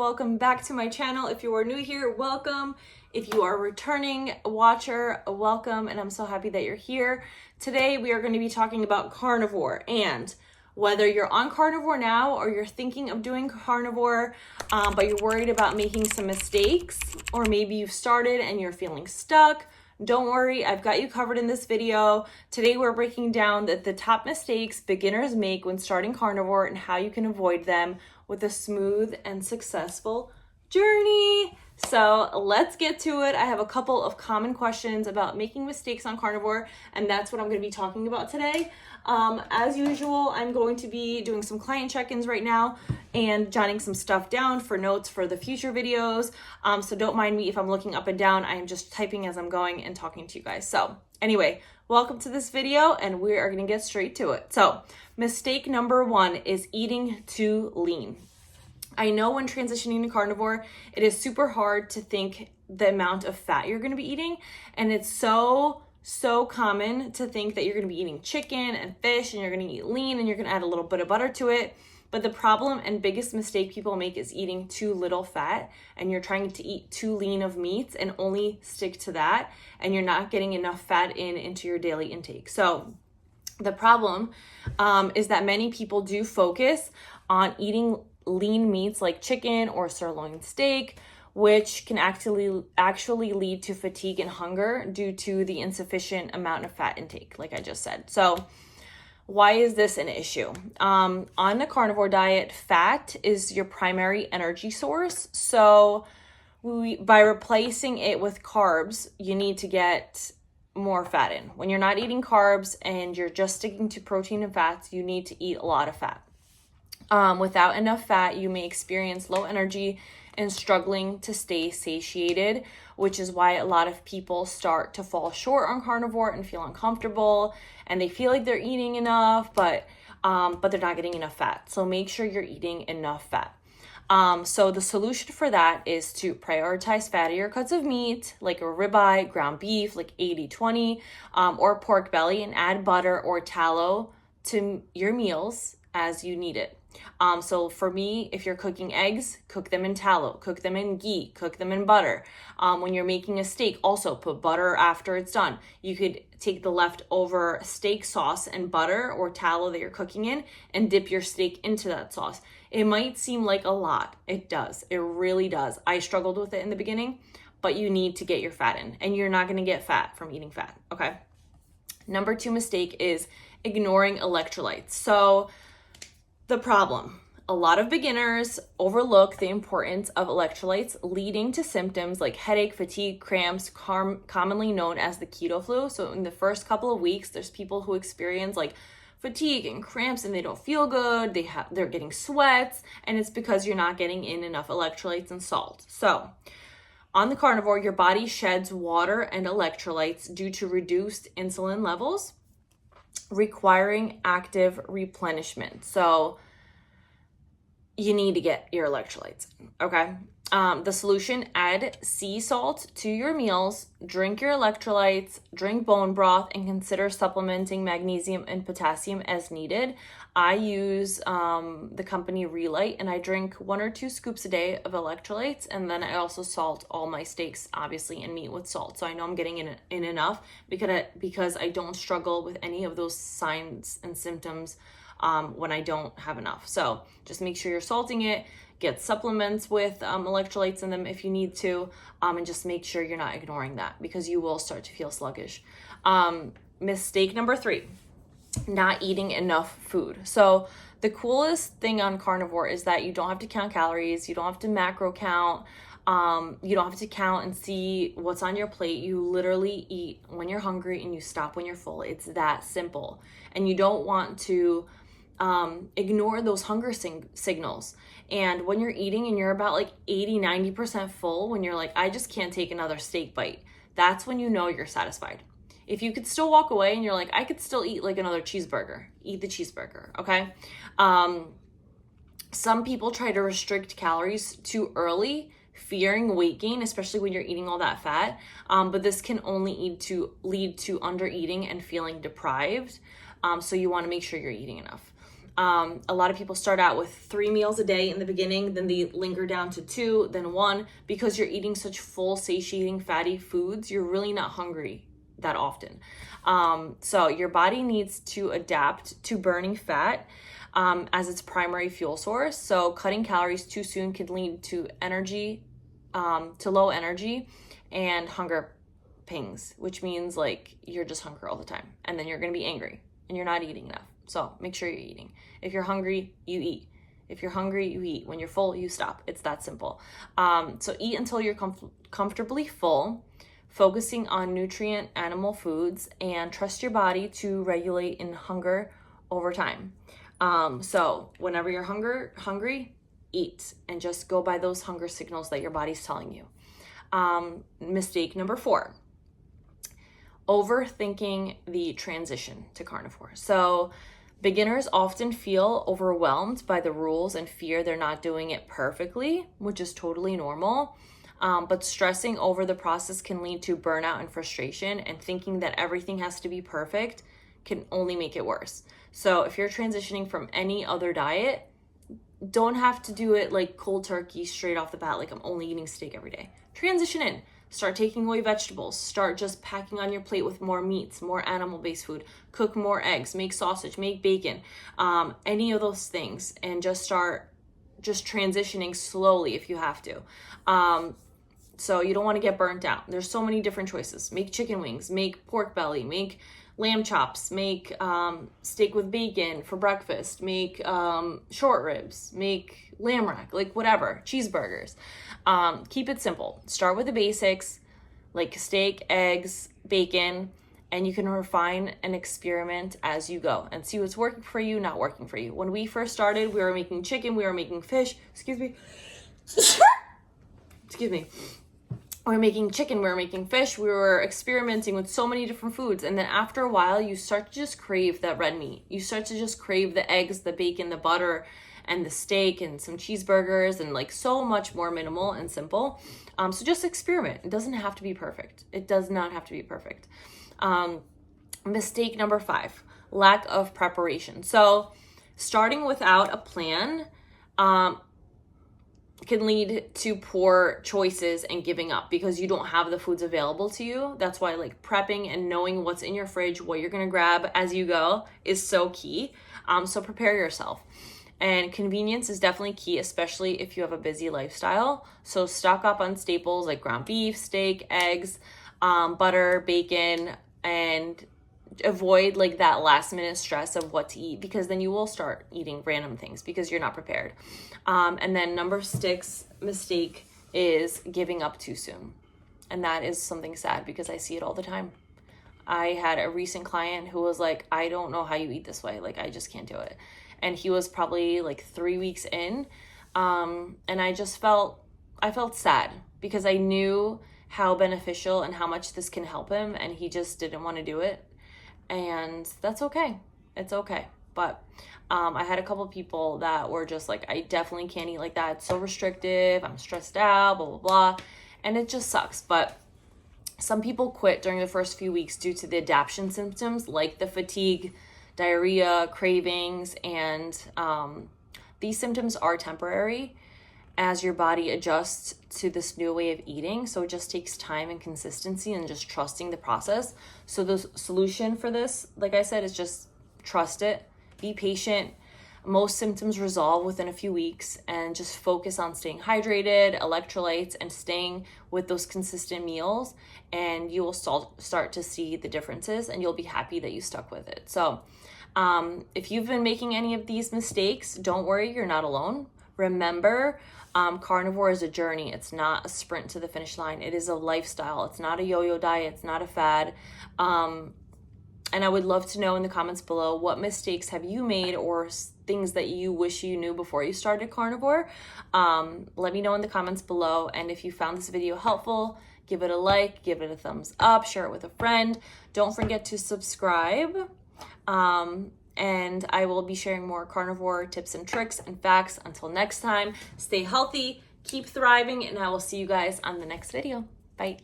welcome back to my channel. If you are new here, welcome. If you are a returning watcher, welcome, and I'm so happy that you're here. Today we are going to be talking about carnivore, and whether you're on carnivore now or you're thinking of doing carnivore, but you're worried about making some mistakes, or maybe you've started and you're feeling stuck, don't worry, I've got you covered in this video. Today we're breaking down the top mistakes beginners make when starting carnivore and how you can avoid them with a smooth and successful journey. So let's get to it. I have a couple of common questions about making mistakes on carnivore, and that's what I'm going to be talking about today. As usual, I'm going to be doing some client check-ins right now and jotting some stuff down for notes for the future videos. So don't mind me if I'm looking up and down. I am just typing as I'm going and talking to you guys. So anyway, welcome to this video, and we are going to get straight to it. So mistake number one is eating too lean. I know when transitioning to carnivore, it is super hard to think the amount of fat you're going to be eating. And it's so common to think that you're going to be eating chicken and fish and you're going to eat lean and you're going to add a little bit of butter to it. But the problem and biggest mistake people make is eating too little fat, and you're trying to eat too lean of meats and only stick to that, and you're not getting enough fat into your daily intake. So the problem is that many people do focus on eating lean meats like chicken or sirloin steak, which can actually lead to fatigue and hunger due to the insufficient amount of fat intake, like I just said. So why is this an issue? On the carnivore diet, fat is your primary energy source. So by replacing it with carbs, you need to get more fat in. When you're not eating carbs and you're just sticking to protein and fats, you need to eat a lot of fat. Without enough fat, you may experience low energy and struggling to stay satiated, which is why a lot of people start to fall short on carnivore and feel uncomfortable, and they feel like they're eating enough, but they're not getting enough fat. So make sure you're eating enough fat. So the solution for that is to prioritize fattier cuts of meat, like a ribeye, ground beef, like 80-20, or pork belly, and add butter or tallow to your meals as you need it. So for me, if you're cooking eggs, cook them in tallow, cook them in ghee, cook them in butter. When you're making a steak, also put butter after it's done. You could take the leftover steak sauce and butter or tallow that you're cooking in and dip your steak into that sauce. It might seem like a lot. It does. It really does. I struggled with it in the beginning, but you need to get your fat in, and you're not going to get fat from eating fat. Okay. Number two mistake is ignoring electrolytes. So the problem, a lot of beginners overlook the importance of electrolytes, leading to symptoms like headache, fatigue, cramps, commonly known as the keto flu. So in the first couple of weeks, there's people who experience like fatigue and cramps and they don't feel good. They're getting sweats, and it's because you're not getting in enough electrolytes and salt. So on the carnivore, your body sheds water and electrolytes due to reduced insulin levels, requiring active replenishment. So you need to get your electrolytes, okay? The solution, add sea salt to your meals, drink your electrolytes, drink bone broth, and consider supplementing magnesium and potassium as needed. I use the company Relight, and I drink 1 or 2 scoops a day of electrolytes, and then I also salt all my steaks, obviously, and meat with salt. So I know I'm getting in enough because I don't struggle with any of those signs and symptoms when I don't have enough. So just make sure you're salting it. Get supplements with electrolytes in them if you need to, and just make sure you're not ignoring that, because you will start to feel sluggish. Mistake number 3, not eating enough food. So the coolest thing on carnivore is that you don't have to count calories, you don't have to macro count, you don't have to count and see what's on your plate. You literally eat when you're hungry and you stop when you're full. It's that simple. And you don't want to ignore those hunger signals. And when you're eating and you're about like 80-90% full, when you're like, I just can't take another steak bite, that's when you know you're satisfied. If you could still walk away and you're like, I could still eat like another cheeseburger, eat the cheeseburger, okay? Some people try to restrict calories too early, fearing weight gain, especially when you're eating all that fat. But this can only lead to under eating and feeling deprived. So you want to make sure you're eating enough. A lot of people start out with 3 meals a day in the beginning, then they linger down to 2, then 1. Because you're eating such full, satiating, fatty foods, you're really not hungry that often. So your body needs to adapt to burning fat as its primary fuel source. So cutting calories too soon could lead to low energy and hunger pings, which means like you're just hungry all the time, and then you're going to be angry and you're not eating enough. So make sure you're eating. If you're hungry, you eat. If you're hungry, you eat. When you're full, you stop. It's that simple. So eat until you're comfortably full, focusing on nutrient animal foods, and trust your body to regulate in hunger over time. So whenever you're hungry, eat, and just go by those hunger signals that your body's telling you. Mistake number 4, overthinking the transition to carnivore. So beginners often feel overwhelmed by the rules and fear they're not doing it perfectly, which is totally normal. But stressing over the process can lead to burnout and frustration, and thinking that everything has to be perfect can only make it worse. So if you're transitioning from any other diet, don't have to do it like cold turkey straight off the bat, like I'm only eating steak every day. Transition in. Start taking away vegetables. Start just packing on your plate with more meats, more animal-based food. Cook more eggs, make sausage, make bacon, any of those things. And just start transitioning slowly if you have to. So you don't want to get burnt out. There's so many different choices. Make chicken wings, make pork belly, make lamb chops, make steak with bacon for breakfast, make short ribs, make lamb rack, like whatever, cheeseburgers. Keep it simple. Start with the basics, like steak, eggs, bacon, and you can refine and experiment as you go and see what's working for you, not working for you. When we first started, we were making chicken, we were making fish, excuse me. We were making chicken, we were making fish, we were experimenting with so many different foods. And then after a while, you start to just crave that red meat. You start to just crave the eggs, the bacon, the butter, and the steak, and some cheeseburgers, and like so much more minimal and simple. So just experiment. It doesn't have to be perfect. It does not have to be perfect. Mistake number 5, lack of preparation. So starting without a plan, can lead to poor choices and giving up because you don't have the foods available to you. That's why like prepping and knowing what's in your fridge, what you're gonna grab as you go is so key. So prepare yourself. And convenience is definitely key, especially if you have a busy lifestyle. So stock up on staples like ground beef, steak, eggs, butter, bacon, and avoid like that last minute stress of what to eat, because then you will start eating random things because you're not prepared. And then number 6 mistake is giving up too soon. And that is something sad because I see it all the time. I had a recent client who was like, I don't know how you eat this way. Like, I just can't do it. And he was probably like 3 weeks in. And I felt sad because I knew how beneficial and how much this can help him. And he just didn't want to do it. And that's okay. It's okay. But I had a couple people that were just like, I definitely can't eat like that. It's so restrictive. I'm stressed out, blah, blah, blah. And it just sucks. But some people quit during the first few weeks due to the adaptation symptoms like the fatigue, diarrhea, cravings, and these symptoms are temporary as your body adjusts to this new way of eating. So it just takes time and consistency and just trusting the process. So the solution for this, like I said, is just trust it, be patient. Most symptoms resolve within a few weeks, and just focus on staying hydrated, electrolytes, and staying with those consistent meals, and you will start to see the differences, and you'll be happy that you stuck with it. So if you've been making any of these mistakes, don't worry, you're not alone. Remember, carnivore is a journey. It's not a sprint to the finish line. It is a lifestyle. It's not a yo-yo diet. It's not a fad. And I would love to know in the comments below, what mistakes have you made or things that you wish you knew before you started carnivore? Let me know in the comments below. And if you found this video helpful, give it a like, give it a thumbs up, share it with a friend. Don't forget to subscribe. And I will be sharing more carnivore tips and tricks and facts. Until next time, stay healthy, keep thriving, and I will see you guys on the next video. Bye.